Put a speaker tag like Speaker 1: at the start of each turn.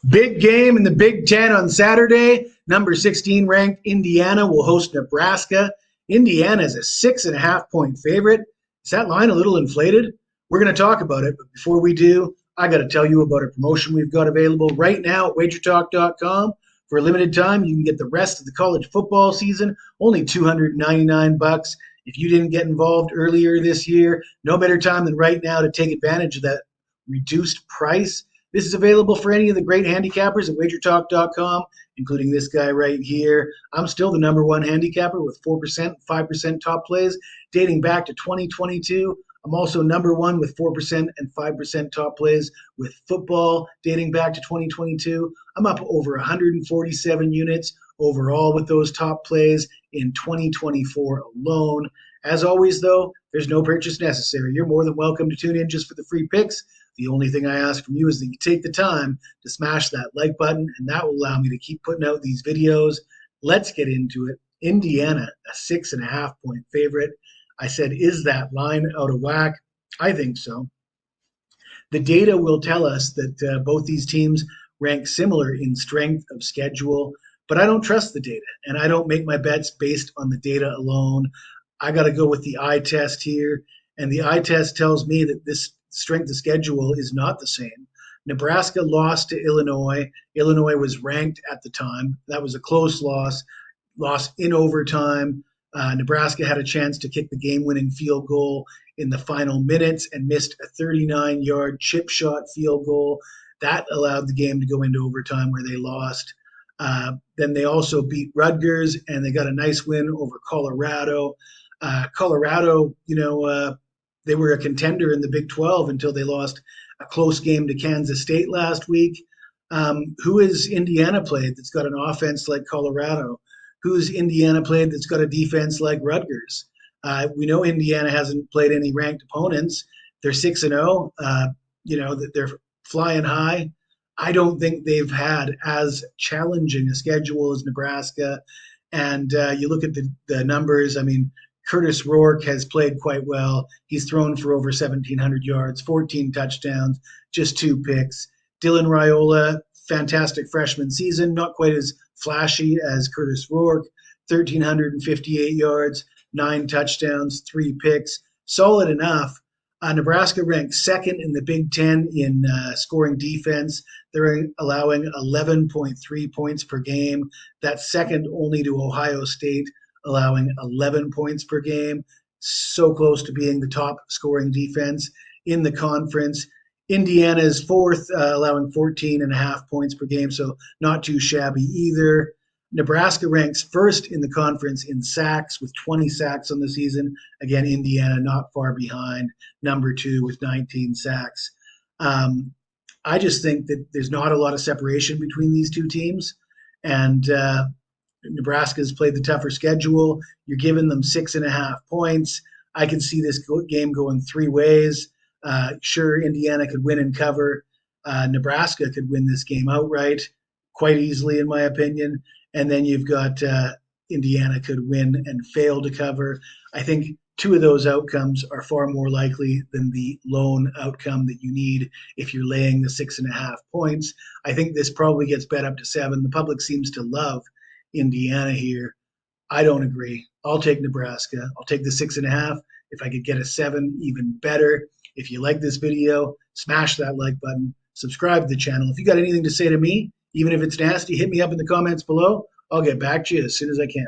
Speaker 1: Big game in the Big Ten on Saturday. Number 16 ranked Indiana will host Nebraska. Indiana is a 6.5 point favorite. Is that line a little inflated? We're going to talk about it, but before we do, I got to tell you about a promotion we've got available right now at wagertalk.com. For a limited time, you can get the rest of the college football season, only $299. If you didn't get involved earlier this year, no better time than right now to take advantage of that reduced price. This is available for any of the great handicappers at wagertalk.com, including this guy right here. I'm still the number one handicapper with 4%, 5% top plays dating back to 2022. I'm also number one with 4% and 5% top plays with football dating back to 2022. I'm up over 147 units overall with those top plays in 2024 alone. As always, though, there's no purchase necessary. You're more than welcome to tune in just for the free picks. The only thing I ask from you is that you take the time to smash that like button, and that will allow me to keep putting out these videos. Let's get into it. Indiana, a 6.5 point favorite. I said, is that line out of whack? I think so. The data will tell us that both these teams rank similar in strength of schedule, but I don't trust the data, and I don't make my bets based on the data alone. I got to go with the eye test here, and the eye test tells me that this strength of schedule is not the same. Nebraska lost to Illinois. Illinois was ranked at the time. That was a close loss in overtime. Nebraska had a chance to kick the game-winning field goal in the final minutes and missed a 39-yard chip shot field goal. That allowed the game to go into overtime where they lost. Then they also beat Rutgers, and they got a nice win over Colorado. Colorado, they were a contender in the Big 12 until they lost a close game to Kansas State last week. Who has Indiana played that's got an offense like Colorado? Who's Indiana played that's got a defense like Rutgers? We know Indiana hasn't played any ranked opponents. They're 6-0. They're flying high. I don't think they've had as challenging a schedule as Nebraska. And you look at the numbers. I mean, Curtis Rourke has played quite well. He's thrown for over 1,700 yards, 14 touchdowns, just 2 picks. Dylan Raiola, fantastic freshman season, not quite as flashy as Curtis Rourke, 1,358 yards, 9 touchdowns, 3 picks. Solid enough. Nebraska ranked second in the Big Ten in scoring defense. They're allowing 11.3 points per game. That's second only to Ohio State, allowing 11 points per game. So close to being the top scoring defense in the conference. Indiana is fourth, allowing 14.5 points per game, so not too shabby either. Nebraska ranks first in the conference in sacks with 20 sacks on the season. Again, Indiana not far behind, number 2 with 19 sacks. I just think that there's not a lot of separation between these two teams, and Nebraska's played the tougher schedule. You're giving them 6.5 points. I can see this game going 3 ways. Sure, Indiana could win and cover. Nebraska could win this game outright quite easily, in my opinion. And then you've got Indiana could win and fail to cover. I think 2 of those outcomes are far more likely than the lone outcome that you need if you're laying the 6.5 points. I think this probably gets bet up to 7. The public seems to love Indiana here. I don't agree. I'll take Nebraska. I'll take the 6.5. If I could get a 7, even better. If you like this video, smash that like button, subscribe to the channel. If you got anything to say to me, even if it's nasty, hit me up in the comments below. I'll get back to you as soon as I can.